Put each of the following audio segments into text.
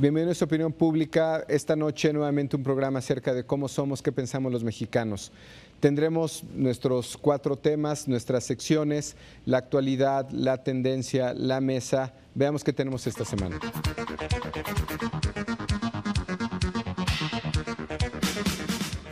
Bienvenidos a Opinión Pública. Esta noche nuevamente un programa acerca de cómo somos, qué pensamos los mexicanos. Tendremos nuestros 4 temas, nuestras secciones, la actualidad, la tendencia, la mesa. Veamos qué tenemos esta semana.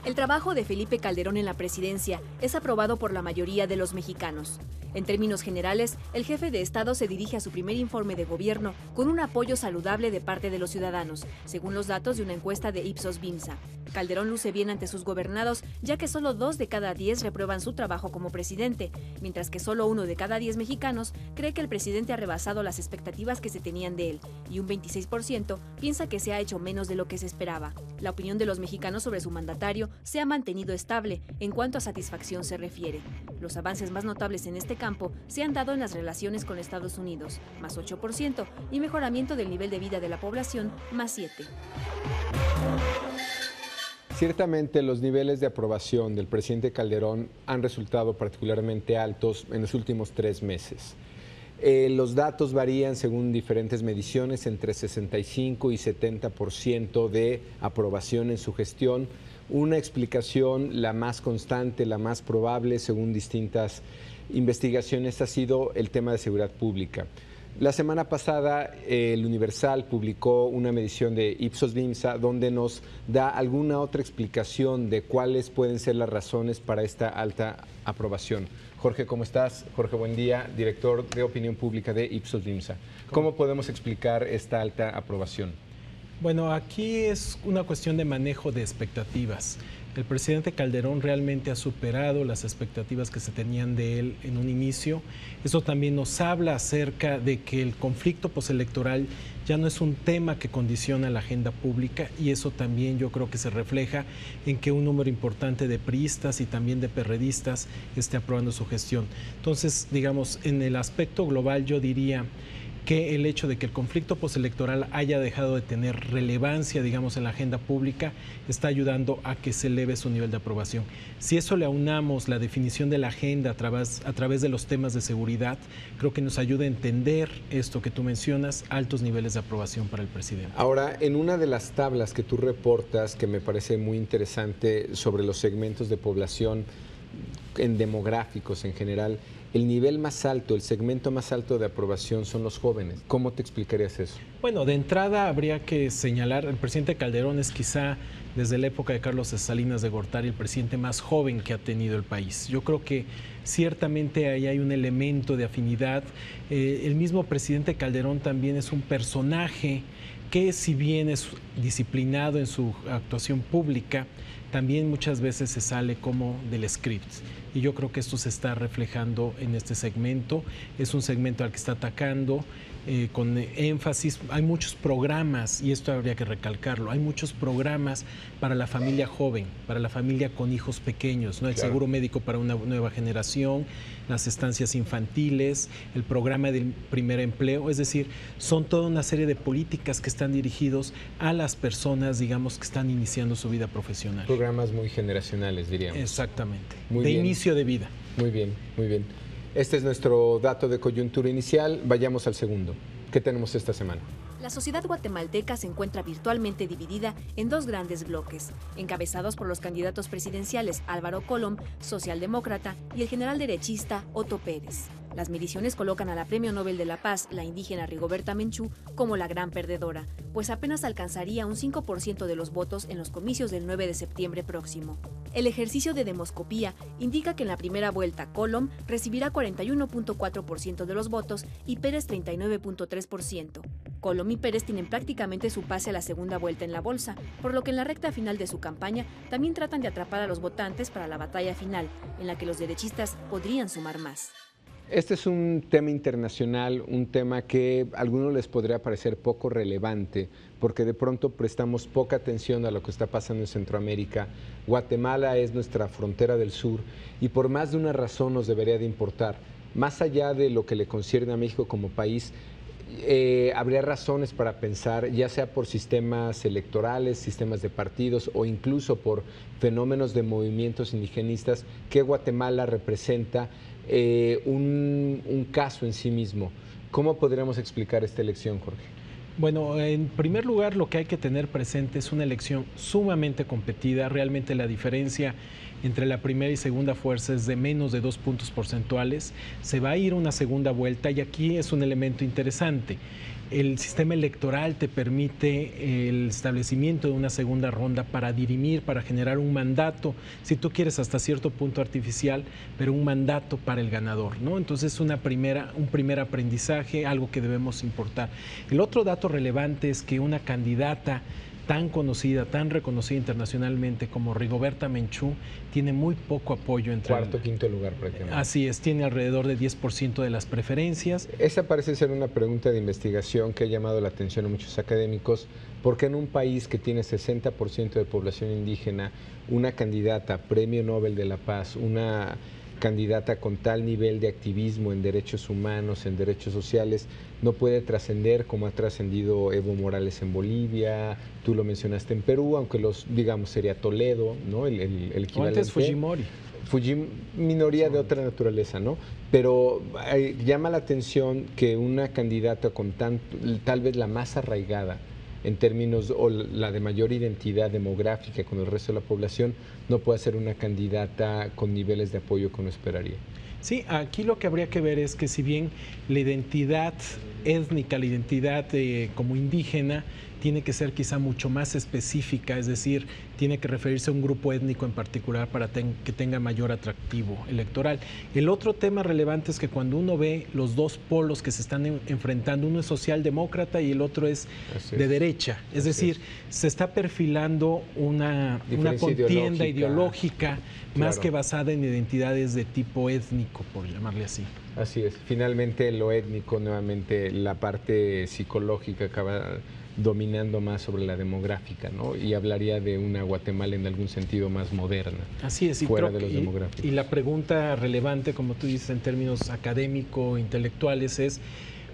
El trabajo de Felipe Calderón en la presidencia es aprobado por la mayoría de los mexicanos. En términos generales, el jefe de Estado se dirige a su primer informe de gobierno con un apoyo saludable de parte de los ciudadanos, según los datos de una encuesta de Ipsos Bimsa. Calderón luce bien ante sus gobernados, ya que solo 2 de cada 10 reprueban su trabajo como presidente, mientras que solo 1 de cada 10 mexicanos cree que el presidente ha rebasado las expectativas que se tenían de él, y un 26% piensa que se ha hecho menos de lo que se esperaba. La opinión de los mexicanos sobre su mandatario se ha mantenido estable en cuanto a satisfacción se refiere. Los avances más notables en este campo se han dado en las relaciones con Estados Unidos, más 8%, y mejoramiento del nivel de vida de la población, más 7%. Ciertamente los niveles de aprobación del presidente Calderón han resultado particularmente altos en los últimos 3 meses. Los datos varían según diferentes mediciones entre 65 y 70% de aprobación en su gestión. Una explicación, la más constante, la más probable, según distintas investigaciones, ha sido el tema de seguridad pública. La semana pasada, el Universal publicó una medición de Ipsos Bimsa donde nos da alguna otra explicación de cuáles pueden ser las razones para esta alta aprobación. Jorge, ¿cómo estás? Jorge, buen día, director de Opinión Pública de Ipsos Bimsa. ¿Cómo podemos explicar esta alta aprobación? Bueno, aquí es una cuestión de manejo de expectativas. El presidente Calderón realmente ha superado las expectativas que se tenían de él en un inicio. Eso también nos habla acerca de que el conflicto postelectoral ya no es un tema que condiciona la agenda pública, y eso también yo creo que se refleja en que un número importante de priistas y también de perredistas esté aprobando su gestión. Entonces, digamos, en el aspecto global yo diría que el hecho de que el conflicto postelectoral haya dejado de tener relevancia, digamos, en la agenda pública, está ayudando a que se eleve su nivel de aprobación. Si eso le aunamos la definición de la agenda a través de los temas de seguridad, creo que nos ayuda a entender esto que tú mencionas, altos niveles de aprobación para el presidente. Ahora, en una de las tablas que tú reportas, que me parece muy interesante, sobre los segmentos de población en demográficos en general, el nivel más alto, el segmento más alto de aprobación son los jóvenes. ¿Cómo te explicarías eso? Bueno, de entrada habría que señalar, el presidente Calderón es quizá desde la época de Carlos Salinas de Gortari el presidente más joven que ha tenido el país. Yo creo que ciertamente ahí hay un elemento de afinidad. El mismo presidente Calderón también es un personaje que, si bien es disciplinado en su actuación pública, también muchas veces se sale como del script. Y yo creo que esto se está reflejando en este segmento. Es un segmento al que está atacando con énfasis. Hay muchos programas, y esto habría que recalcarlo, hay muchos programas para la familia joven, para la familia con hijos pequeños, ¿no? El seguro médico para una nueva generación, las estancias infantiles, el programa del primer empleo. Es decir, son toda una serie de políticas que están dirigidos a las personas, digamos, que están iniciando su vida profesional. Programas muy generacionales, diríamos. Exactamente, muy de bien. Inicio de vida. Muy bien, muy bien. Este es nuestro dato de coyuntura inicial. Vayamos al segundo. ¿Qué tenemos esta semana? La sociedad guatemalteca se encuentra virtualmente dividida en 2 grandes bloques, encabezados por los candidatos presidenciales Álvaro Colom, socialdemócrata, y el general derechista Otto Pérez. Las mediciones colocan a la Premio Nobel de la Paz, la indígena Rigoberta Menchú, como la gran perdedora, pues apenas alcanzaría un 5% de los votos en los comicios del 9 de septiembre próximo. El ejercicio de demoscopía indica que en la primera vuelta Colom recibirá 41.4% de los votos y Pérez 39.3%. Colom y Pérez tienen prácticamente su pase a la segunda vuelta en la bolsa, por lo que en la recta final de su campaña también tratan de atrapar a los votantes para la batalla final, en la que los derechistas podrían sumar más. Este es un tema internacional, un tema que a algunos les podría parecer poco relevante, porque de pronto prestamos poca atención a lo que está pasando en Centroamérica. Guatemala es nuestra frontera del sur y por más de una razón nos debería de importar. Más allá de lo que le concierne a México como país, habría razones para pensar, ya sea por sistemas electorales, sistemas de partidos o incluso por fenómenos de movimientos indigenistas, que Guatemala representa un caso en sí mismo. ¿Cómo podríamos explicar esta elección, Jorge? Bueno, en primer lugar, lo que hay que tener presente es una elección sumamente competida. Realmente la diferencia entre la primera y segunda fuerza es de menos de 2 puntos porcentuales. Se va a ir una segunda vuelta y aquí es un elemento interesante. El sistema electoral te permite el establecimiento de una segunda ronda para dirimir, para generar un mandato, si tú quieres hasta cierto punto artificial, pero un mandato para el ganador, ¿no? Entonces un primer aprendizaje, algo que debemos importar. El otro dato relevante es que una candidata tan conocida, tan reconocida internacionalmente como Rigoberta Menchú, tiene muy poco apoyo entre... Cuarto, quinto lugar prácticamente. Así es, tiene alrededor de 10% de las preferencias. Esa parece ser una pregunta de investigación que ha llamado la atención a muchos académicos, porque en un país que tiene 60% de población indígena, una candidata, Premio Nobel de la Paz, una candidata con tal nivel de activismo en derechos humanos, en derechos sociales, no puede trascender como ha trascendido Evo Morales en Bolivia, tú lo mencionaste en Perú, aunque digamos sería Toledo, ¿no? El equivalente. O antes Fujimori. Minoría de otra naturaleza, ¿no? Pero llama la atención que una candidata con tal vez la más arraigada en términos, o la de mayor identidad demográfica con el resto de la población, no puede ser una candidata con niveles de apoyo que uno esperaría. Sí, aquí lo que habría que ver es que si bien la identidad étnica, la identidad como indígena, tiene que ser quizá mucho más específica, es decir, tiene que referirse a un grupo étnico en particular para que tenga mayor atractivo electoral. El otro tema relevante es que cuando uno ve los dos polos que se están enfrentando, uno es socialdemócrata y el otro es de derecha, es decir, se está perfilando una contienda ideológica más que basada en identidades de tipo étnico, por llamarle así. Así es, finalmente lo étnico, nuevamente la parte psicológica acaba dominando más sobre la demográfica, ¿no? Y hablaría de una Guatemala en algún sentido más moderna. Así es, fuera de los demográficos. Y la pregunta relevante, como tú dices, en términos académico-intelectuales es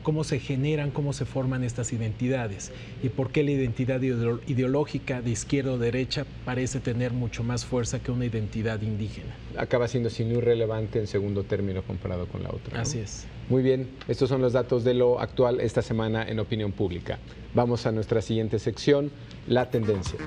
cómo se generan, cómo se forman estas identidades y por qué la identidad ideológica de izquierda o derecha parece tener mucho más fuerza que una identidad indígena. Acaba siendo sin irrelevante en segundo término comparado con la otra, ¿no? Así es. Muy bien, estos son los datos de lo actual esta semana en Opinión Pública. Vamos a nuestra siguiente sección, la tendencia.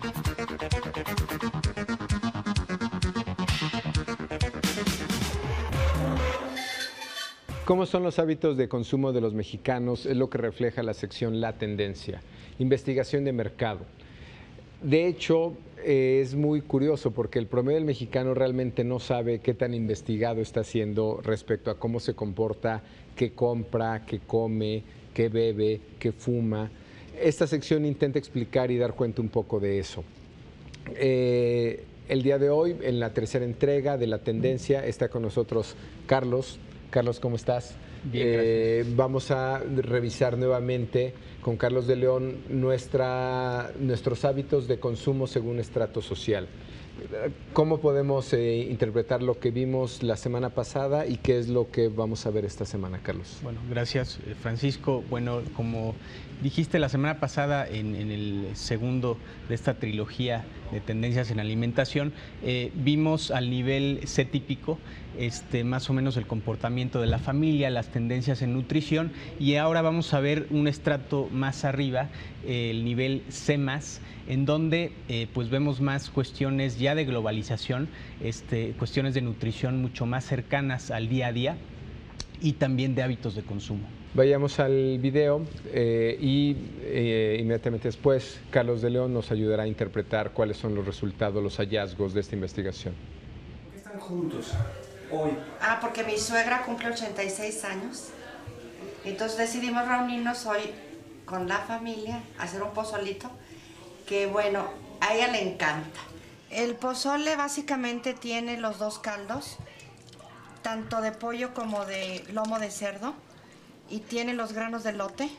¿Cómo son los hábitos de consumo de los mexicanos? Es lo que refleja la sección La Tendencia. Investigación de mercado. De hecho, es muy curioso porque el promedio del mexicano realmente no sabe qué tan investigado está siendo respecto a cómo se comporta, qué compra, qué come, qué bebe, qué fuma. Esta sección intenta explicar y dar cuenta un poco de eso. El día de hoy, en la tercera entrega de La Tendencia, está con nosotros Carlos. Carlos, ¿cómo estás? Bien, gracias. Vamos a revisar nuevamente con Carlos de León nuestros hábitos de consumo según estrato social. ¿Cómo podemos interpretar lo que vimos la semana pasada y qué es lo que vamos a ver esta semana, Carlos? Bueno, gracias, Francisco. Bueno, como dijiste la semana pasada en el segundo de esta trilogía de tendencias en alimentación, vimos al nivel C típico más o menos el comportamiento de la familia, las tendencias en nutrición, y ahora vamos a ver un estrato más arriba, el nivel C+, en donde pues vemos más cuestiones ya de globalización, cuestiones de nutrición mucho más cercanas al día a día y también de hábitos de consumo. Vayamos al video y inmediatamente después Carlos de León nos ayudará a interpretar cuáles son los resultados, los hallazgos de esta investigación. ¿Por qué están juntos hoy? Porque mi suegra cumple 86 años, entonces decidimos reunirnos hoy con la familia, hacer un pozolito, que bueno, a ella le encanta. El pozole básicamente tiene los dos caldos, tanto de pollo como de lomo de cerdo, y tiene los granos de elote,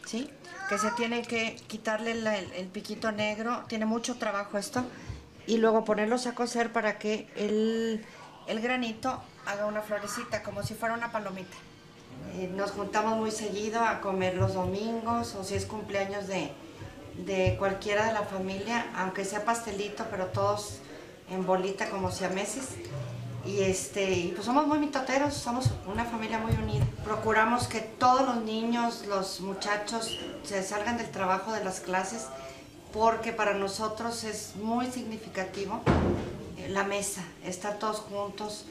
¿sí? Que se tiene que quitarle el piquito negro, tiene mucho trabajo esto, y luego ponerlos a cocer para que el granito haga una florecita, como si fuera una palomita. Nos juntamos muy seguido a comer los domingos, o si es cumpleaños de cualquiera de la familia, aunque sea pastelito, pero todos en bolita como siameses. y pues somos muy mitoteros, somos una familia muy unida. Procuramos que todos los niños, los muchachos se salgan del trabajo, de las clases, porque para nosotros es muy significativo la mesa, estar todos juntos,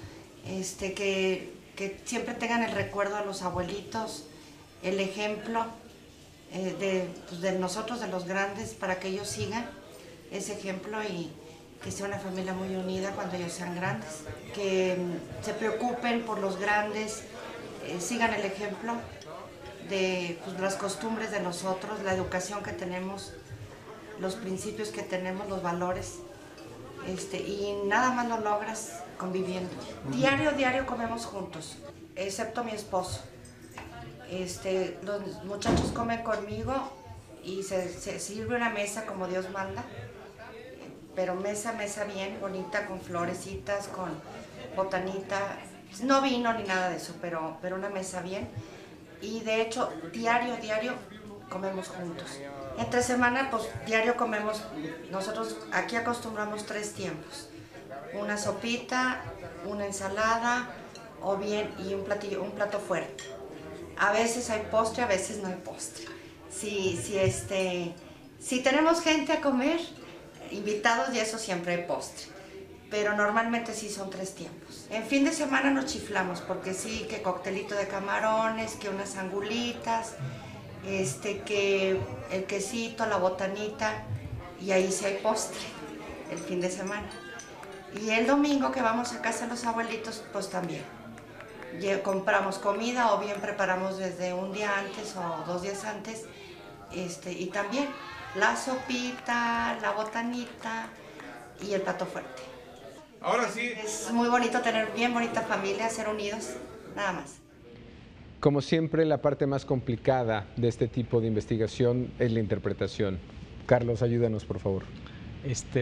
que siempre tengan el recuerdo a los abuelitos, el ejemplo de nosotros, de los grandes, para que ellos sigan ese ejemplo y que sea una familia muy unida cuando ellos sean grandes, que se preocupen por los grandes, sigan el ejemplo de las costumbres de nosotros, la educación que tenemos, los principios que tenemos, los valores, y nada más lo logras conviviendo. Diario comemos juntos, excepto mi esposo. Los muchachos comen conmigo y se sirve una mesa como Dios manda, pero mesa bien, bonita, con florecitas, con botanita, no vino ni nada de eso, pero una mesa bien. Y de hecho, diario comemos juntos. Entre semana, pues diario comemos, nosotros aquí acostumbramos 3 tiempos. Una sopita, una ensalada, o bien, y un plato fuerte. A veces hay postre, a veces no hay postre. Si tenemos gente a comer, invitados, y eso siempre hay postre. Pero normalmente sí son 3 tiempos. En fin de semana nos chiflamos, porque sí, que coctelito de camarones, que unas angulitas, que el quesito, la botanita, y ahí sí hay postre, el fin de semana. Y el domingo que vamos a casa de los abuelitos, pues también. Compramos comida o bien preparamos desde un día antes o 2 días antes, y también la sopita, la botanita y el plato fuerte. Ahora sí. Es muy bonito tener bien bonita familia, ser unidos, nada más. Como siempre, la parte más complicada de este tipo de investigación es la interpretación. Carlos, ayúdanos, por favor.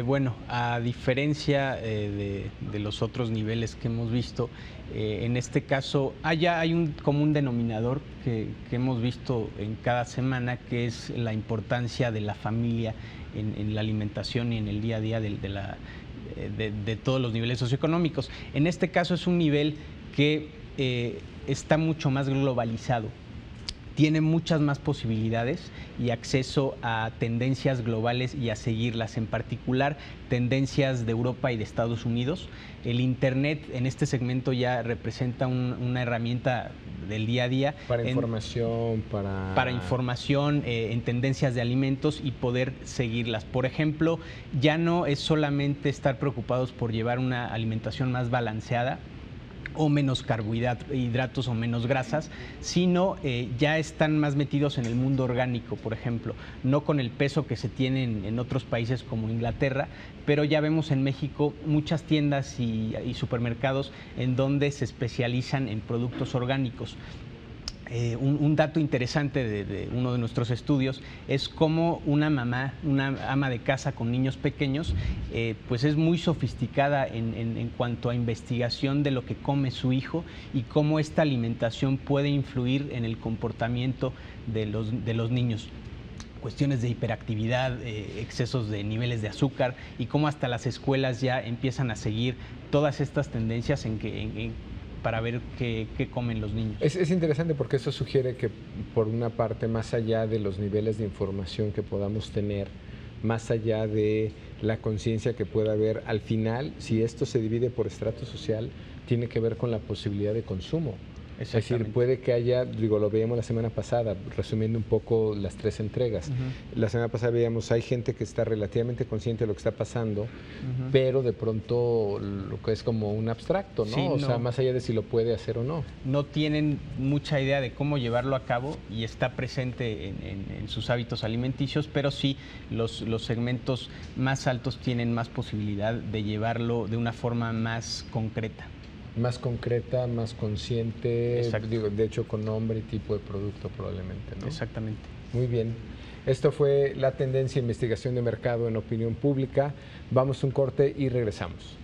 Bueno, a diferencia de los otros niveles que hemos visto, en este caso hay un común denominador que hemos visto en cada semana, que es la importancia de la familia en la alimentación y en el día a día de todos los niveles socioeconómicos. En este caso es un nivel que está mucho más globalizado. Tiene muchas más posibilidades y acceso a tendencias globales y a seguirlas, en particular tendencias de Europa y de Estados Unidos. El Internet en este segmento ya representa una herramienta del día a día. Para información, para información, en tendencias de alimentos y poder seguirlas. Por ejemplo, ya no es solamente estar preocupados por llevar una alimentación más balanceada, o menos carbohidratos o menos grasas, sino ya están más metidos en el mundo orgánico, por ejemplo, no con el peso que se tiene en otros países como Inglaterra, pero ya vemos en México muchas tiendas y supermercados en donde se especializan en productos orgánicos. Un dato interesante de uno de nuestros estudios es cómo una ama de casa con niños pequeños, pues es muy sofisticada en cuanto a investigación de lo que come su hijo y cómo esta alimentación puede influir en el comportamiento de los niños. Cuestiones de hiperactividad, excesos de niveles de azúcar, y cómo hasta las escuelas ya empiezan a seguir todas estas tendencias para ver qué comen los niños. Es interesante porque eso sugiere que, por una parte, más allá de los niveles de información que podamos tener, más allá de la conciencia que pueda haber, al final, si esto se divide por estrato social, tiene que ver con la posibilidad de consumo. Es decir, puede que haya, lo veíamos la semana pasada, resumiendo un poco las 3 entregas. La semana pasada veíamos, hay gente que está relativamente consciente de lo que está pasando, pero de pronto lo que es como un abstracto, ¿no? Sí, o sea, más allá de si lo puede hacer o no. No tienen mucha idea de cómo llevarlo a cabo y está presente en sus hábitos alimenticios, pero sí los segmentos más altos tienen más posibilidad de llevarlo de una forma más concreta. Más concreta, más consciente, de hecho con nombre y tipo de producto probablemente, ¿no? Exactamente. Muy bien. Esto fue la tendencia investigación de mercado en opinión pública. Vamos a un corte y regresamos.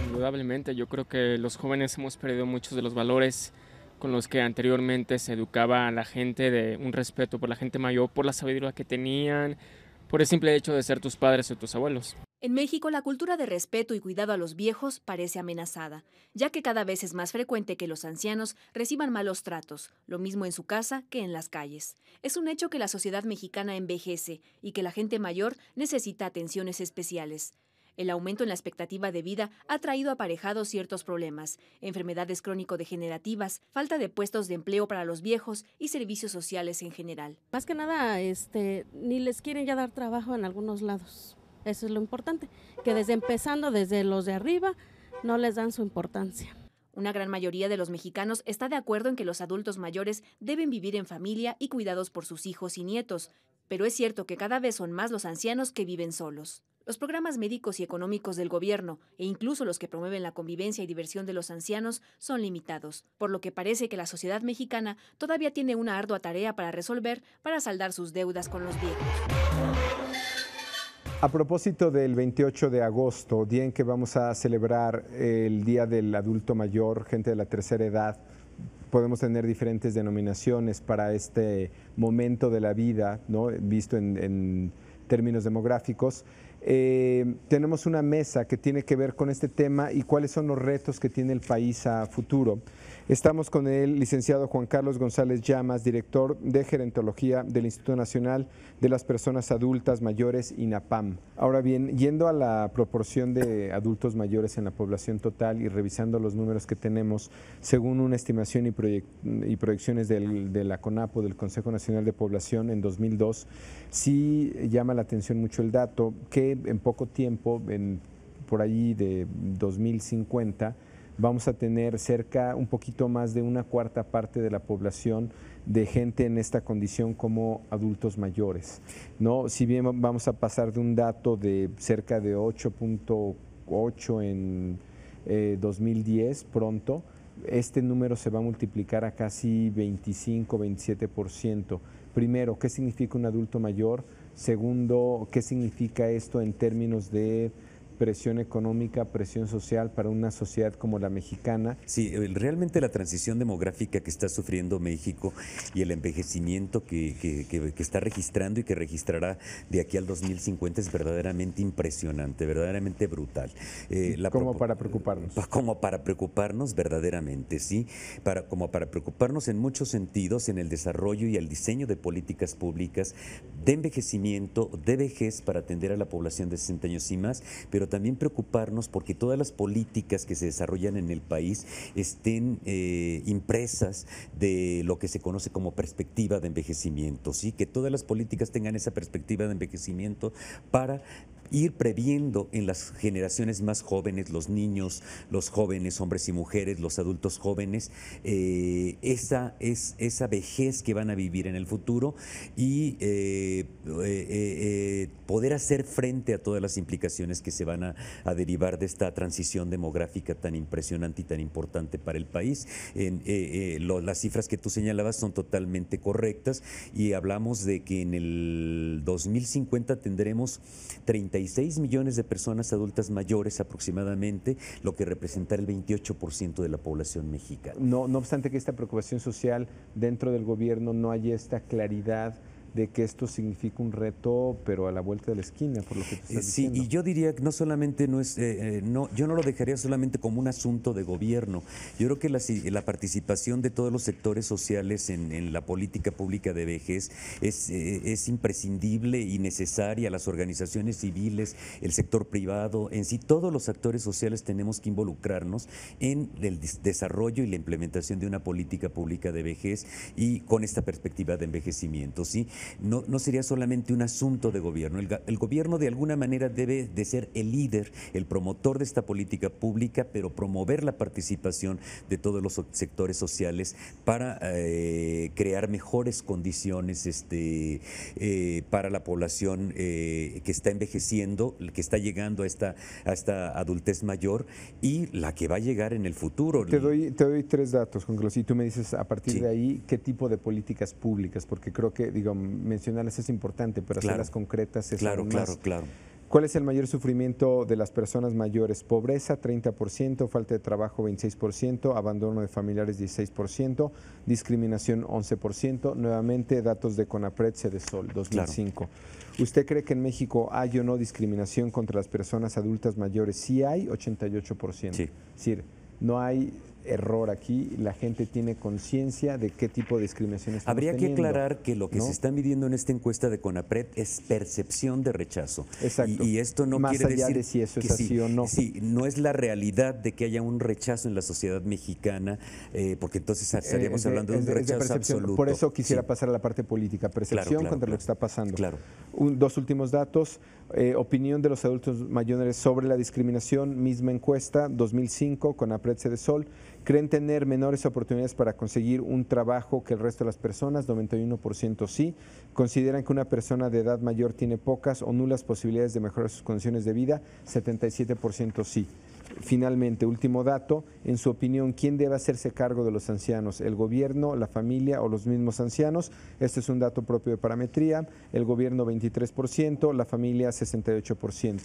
Indudablemente, yo creo que los jóvenes hemos perdido muchos de los valores con los que anteriormente se educaba a la gente, de un respeto por la gente mayor, por la sabiduría que tenían, por el simple hecho de ser tus padres o tus abuelos. En México, la cultura de respeto y cuidado a los viejos parece amenazada, ya que cada vez es más frecuente que los ancianos reciban malos tratos, lo mismo en su casa que en las calles. Es un hecho que la sociedad mexicana envejece y que la gente mayor necesita atenciones especiales. El aumento en la expectativa de vida ha traído aparejados ciertos problemas, enfermedades crónico-degenerativas, falta de puestos de empleo para los viejos y servicios sociales en general. Más que nada, ni les quieren ya dar trabajo en algunos lados. Eso es lo importante, que empezando desde los de arriba, no les dan su importancia. Una gran mayoría de los mexicanos está de acuerdo en que los adultos mayores deben vivir en familia y cuidados por sus hijos y nietos, pero es cierto que cada vez son más los ancianos que viven solos. Los programas médicos y económicos del gobierno, e incluso los que promueven la convivencia y diversión de los ancianos, son limitados, por lo que parece que la sociedad mexicana todavía tiene una ardua tarea para resolver para saldar sus deudas con los viejos. A propósito del 28 de agosto, día en que vamos a celebrar el Día del Adulto Mayor, gente de la tercera edad, podemos tener diferentes denominaciones para este momento de la vida, ¿no? Visto en términos demográficos. Tenemos una mesa que tiene que ver con este tema y cuáles son los retos que tiene el país a futuro. Estamos con el licenciado Juan Carlos González Llamas, director de Gerontología del Instituto Nacional de las Personas Adultas Mayores, INAPAM. Ahora bien, yendo a la proporción de adultos mayores en la población total y revisando los números que tenemos, según una estimación y proyecciones de la CONAPO, del Consejo Nacional de Población, en 2002, sí llama la atención mucho el dato que en poco tiempo, por allí de 2050, vamos a tener un poquito más de una cuarta parte de la población de gente en esta condición como adultos mayores, ¿no? Si bien vamos a pasar de un dato de cerca de 8.8 en 2010 pronto, este número se va a multiplicar a casi 25-27%. Primero, ¿qué significa un adulto mayor? Segundo, ¿qué significa esto en términos de presión económica, presión social para una sociedad como la mexicana? Sí, realmente la transición demográfica que está sufriendo México y el envejecimiento que está registrando y que registrará de aquí al 2050 es verdaderamente impresionante, verdaderamente brutal. Como para preocuparnos. Como para preocuparnos verdaderamente, sí. Como para preocuparnos en muchos sentidos en el desarrollo y el diseño de políticas públicas de envejecimiento, de vejez para atender a la población de 60 años y más, pero también preocuparnos porque todas las políticas que se desarrollan en el país estén impresas de lo que se conoce como perspectiva de envejecimiento, ¿sí? Que todas las políticas tengan esa perspectiva de envejecimiento para ir previendo en las generaciones más jóvenes, los niños, los jóvenes, hombres y mujeres, los adultos jóvenes, esa vejez que van a vivir en el futuro y poder hacer frente a todas las implicaciones que se van a derivar de esta transición demográfica tan impresionante y tan importante para el país. Las cifras que tú señalabas son totalmente correctas y hablamos de que en el 2050 tendremos 36 millones de personas adultas mayores aproximadamente, lo que representará el 28% de la población mexicana. No obstante que esta preocupación social dentro del gobierno no haya esta claridad de que esto significa un reto, pero a la vuelta de la esquina, por lo que te estás diciendo. Sí, y yo diría que no solamente yo no lo dejaría solamente como un asunto de gobierno. Yo creo que la participación de todos los sectores sociales en la política pública de vejez es imprescindible y necesaria. Las organizaciones civiles, el sector privado, en sí todos los actores sociales tenemos que involucrarnos en el desarrollo y la implementación de una política pública de vejez y con esta perspectiva de envejecimiento, ¿sí? No sería solamente un asunto de gobierno. El gobierno de alguna manera debe de ser el líder, el promotor de esta política pública, pero promover la participación de todos los sectores sociales para crear mejores condiciones para la población que está envejeciendo, que está llegando a esta adultez mayor y la que va a llegar en el futuro. Te doy 3 datos, Juan Carlos, y tú me dices a partir de ahí qué tipo de políticas públicas, porque creo que, mencionarlas es importante, pero hacerlas concretas es aún más. Claro. ¿Cuál es el mayor sufrimiento de las personas mayores? Pobreza, 30%, falta de trabajo, 26%, abandono de familiares, 16%, discriminación, 11%. Nuevamente, datos de CONAPRED, Cedesol, 2005. Claro. ¿Usted cree que en México hay o no discriminación contra las personas adultas mayores? Sí hay, 88%. Sí. Es decir, no hay error aquí, la gente tiene conciencia de qué tipo de discriminación estamos Habría teniendo, que aclarar que lo que se está midiendo en esta encuesta de CONAPRED es percepción de rechazo. Exacto. Y esto no Más quiere allá decir de si eso es así o no. Sí, no es la realidad de que haya un rechazo en la sociedad mexicana, porque entonces estaríamos hablando de un rechazo absoluto. Por eso quisiera pasar a la parte política, percepción contra lo que está pasando. Dos últimos datos, opinión de los adultos mayores sobre la discriminación, misma encuesta, 2005, CONAPRED, Cedesol. ¿Creen tener menores oportunidades para conseguir un trabajo que el resto de las personas? 91% sí. ¿Consideran que una persona de edad mayor tiene pocas o nulas posibilidades de mejorar sus condiciones de vida? 77% sí. Finalmente, último dato, en su opinión, ¿quién debe hacerse cargo de los ancianos? ¿El gobierno, la familia o los mismos ancianos? Este es un dato propio de Parametría. El gobierno 23%, la familia 68%.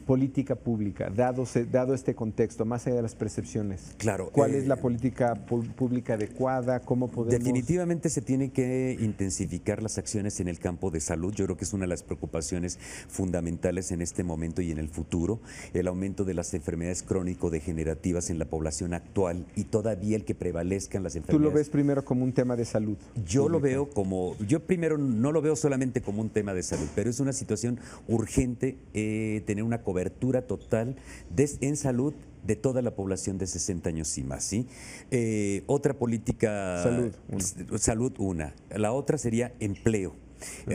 Política pública, dado este contexto, más allá de las percepciones. Claro. ¿Cuál es la política pública adecuada? ¿Cómo podemos...? Definitivamente se tienen que intensificar las acciones en el campo de salud. Yo creo que es una de las preocupaciones fundamentales en este momento y en el futuro. El aumento de las enfermedades crónico-degenerativas en la población actual y todavía el que prevalezcan las enfermedades. ¿Tú lo ves primero como un tema de salud? Yo lo veo como... Yo primero no lo veo solamente como un tema de salud, pero es una situación urgente tener una cobertura total en salud de toda la población de 60 años y más, ¿sí? Otra política... Salud, una. La otra sería empleo.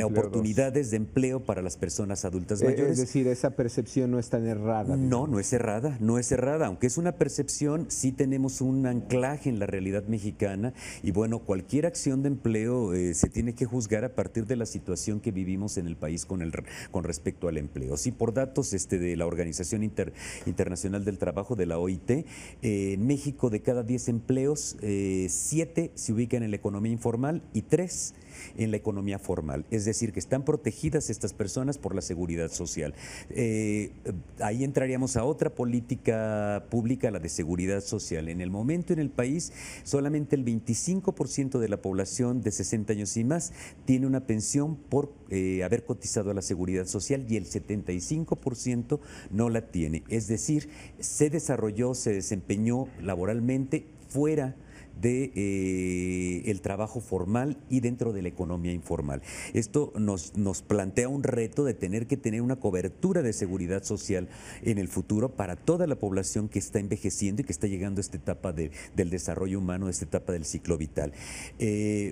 Oportunidades de empleo para las personas adultas mayores. Es decir, esa percepción no es tan errada. No, no es errada, no es errada. Aunque es una percepción, sí tenemos un anclaje en la realidad mexicana y bueno, cualquier acción de empleo se tiene que juzgar a partir de la situación que vivimos en el país con respecto al empleo. Sí, por datos de la Organización Internacional del Trabajo, de la OIT, en México de cada 10 empleos, 7 se ubican en la economía informal y 3 en la economía formal, es decir, que están protegidas estas personas por la seguridad social. Ahí entraríamos a otra política pública, la de seguridad social. En el momento en el país, solamente el 25% de la población de 60 años y más tiene una pensión por haber cotizado a la seguridad social y el 75% no la tiene. Es decir, se desarrolló, se desempeñó laboralmente fuera de el trabajo formal y dentro de la economía informal. Esto nos plantea un reto de tener que tener una cobertura de seguridad social en el futuro para toda la población que está envejeciendo y que está llegando a esta etapa del desarrollo humano, a esta etapa del ciclo vital.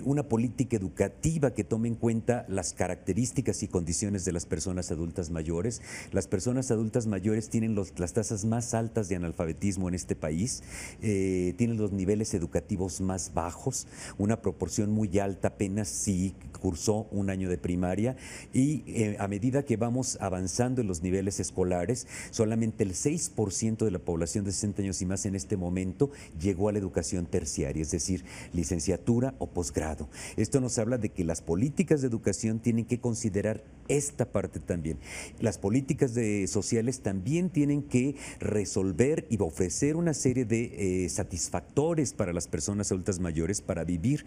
Una política educativa que tome en cuenta las características y condiciones de las personas adultas mayores. Las personas adultas mayores tienen las tasas más altas de analfabetismo en este país, tienen los niveles educativos más bajos, una proporción muy alta apenas si cursó un año de primaria y a medida que vamos avanzando en los niveles escolares, solamente el 6% de la población de 60 años y más en este momento llegó a la educación terciaria, es decir, licenciatura o posgrado. Esto nos habla de que las políticas de educación tienen que considerar esta parte también. Las políticas sociales también tienen que resolver y ofrecer una serie de satisfactores para las personas adultas mayores para vivir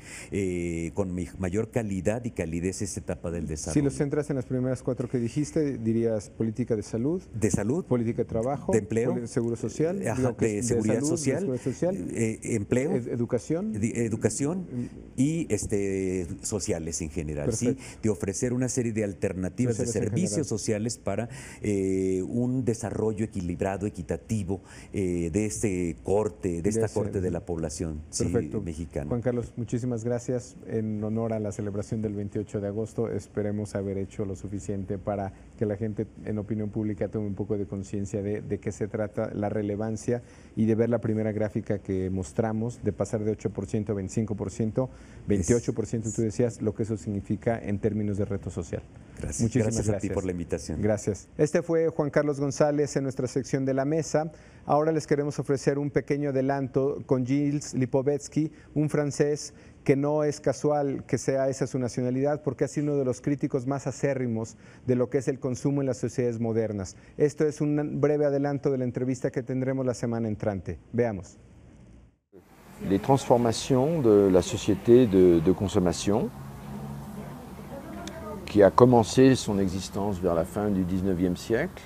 con mayor calidad y calidez esta etapa del desarrollo. Si los centras en las primeras 4 que dijiste, dirías política de salud. De salud. Política de trabajo. De empleo. Seguro social. De seguridad social. Empleo. Educación. Educación y sociales en general. ¿Sí? De ofrecer una serie de alternativas de servicios sociales para un desarrollo equilibrado, equitativo de esta corte de la población. Perfecto. Mexicana. Juan Carlos, muchísimas gracias en honor a la celebración del 28 de agosto. Esperemos haber hecho lo suficiente para que la gente en opinión pública tome un poco de conciencia de qué se trata, la relevancia y de ver la primera gráfica que mostramos, de pasar de 8% a 25%, 28% tú decías, lo que eso significa en términos de reto social. Gracias. Muchísimas gracias a ti por la invitación. Gracias. Este fue Juan Carlos González en nuestra sección de la mesa. Ahora les queremos ofrecer un pequeño adelanto con Gilles Lipovetsky, Morawiecki, un francés que no es casual que sea esa su nacionalidad, porque ha sido uno de los críticos más acérrimos de lo que es el consumo en las sociedades modernas. Esto es un breve adelanto de la entrevista que tendremos la semana entrante. Veamos. Les transformations de la société de consommation, qui a commencé son existence vers la fin du 19e siècle,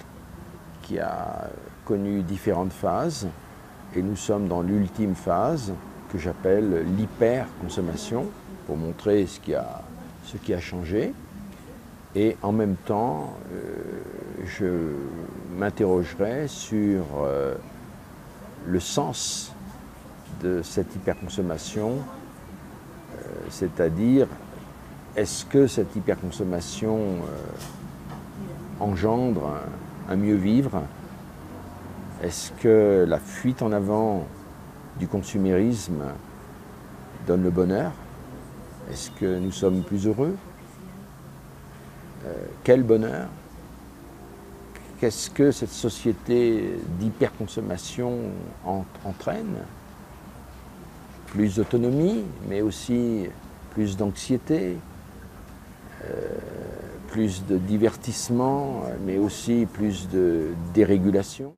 qui a connu différentes phases, et nous sommes dans l'ultime phase que j'appelle l'hyperconsommation, pour montrer ce qui a changé. Et en même temps, je m'interrogerai sur le sens de cette hyperconsommation, c'est-à-dire est-ce que cette hyperconsommation engendre un mieux vivre? Est-ce que la fuite en avant du consumérisme donne le bonheur? Est-ce que nous sommes plus heureux? Quel bonheur? Qu'est-ce que cette société d'hyperconsommation entraîne? Plus d'autonomie, mais aussi plus d'anxiété, plus de divertissement, mais aussi plus de dérégulation.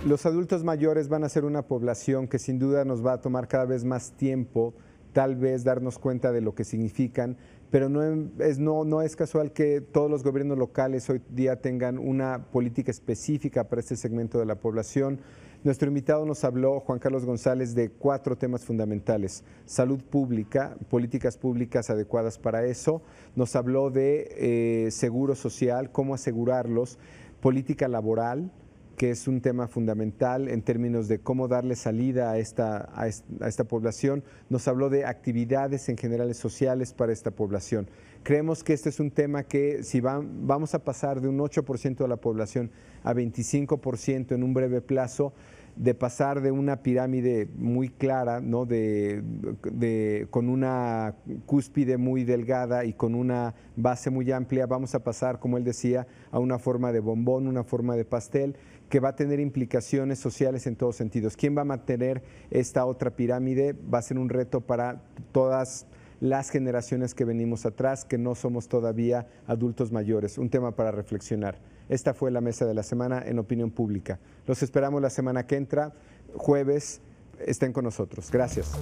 Los adultos mayores van a ser una población que sin duda nos va a tomar cada vez más tiempo, tal vez darnos cuenta de lo que significan, pero no es casual que todos los gobiernos locales hoy día tengan una política específica para este segmento de la población. Nuestro invitado nos habló, Juan Carlos González, de 4 temas fundamentales: salud pública, políticas públicas adecuadas para eso, nos habló de seguro social, cómo asegurarlos, política laboral, que es un tema fundamental en términos de cómo darle salida a esta población. Nos habló de actividades en generales sociales para esta población. Creemos que este es un tema que si vamos a pasar de un 8% de la población a 25% en un breve plazo, de pasar de una pirámide muy clara, ¿no? con una cúspide muy delgada y con una base muy amplia, vamos a pasar, como él decía, a una forma de bombón, una forma de pastel, que va a tener implicaciones sociales en todos sentidos. ¿Quién va a mantener esta otra pirámide? Va a ser un reto para todas las generaciones que venimos atrás, que no somos todavía adultos mayores. Un tema para reflexionar. Esta fue la mesa de la semana en Opinión Pública. Los esperamos la semana que entra, jueves. Estén con nosotros. Gracias.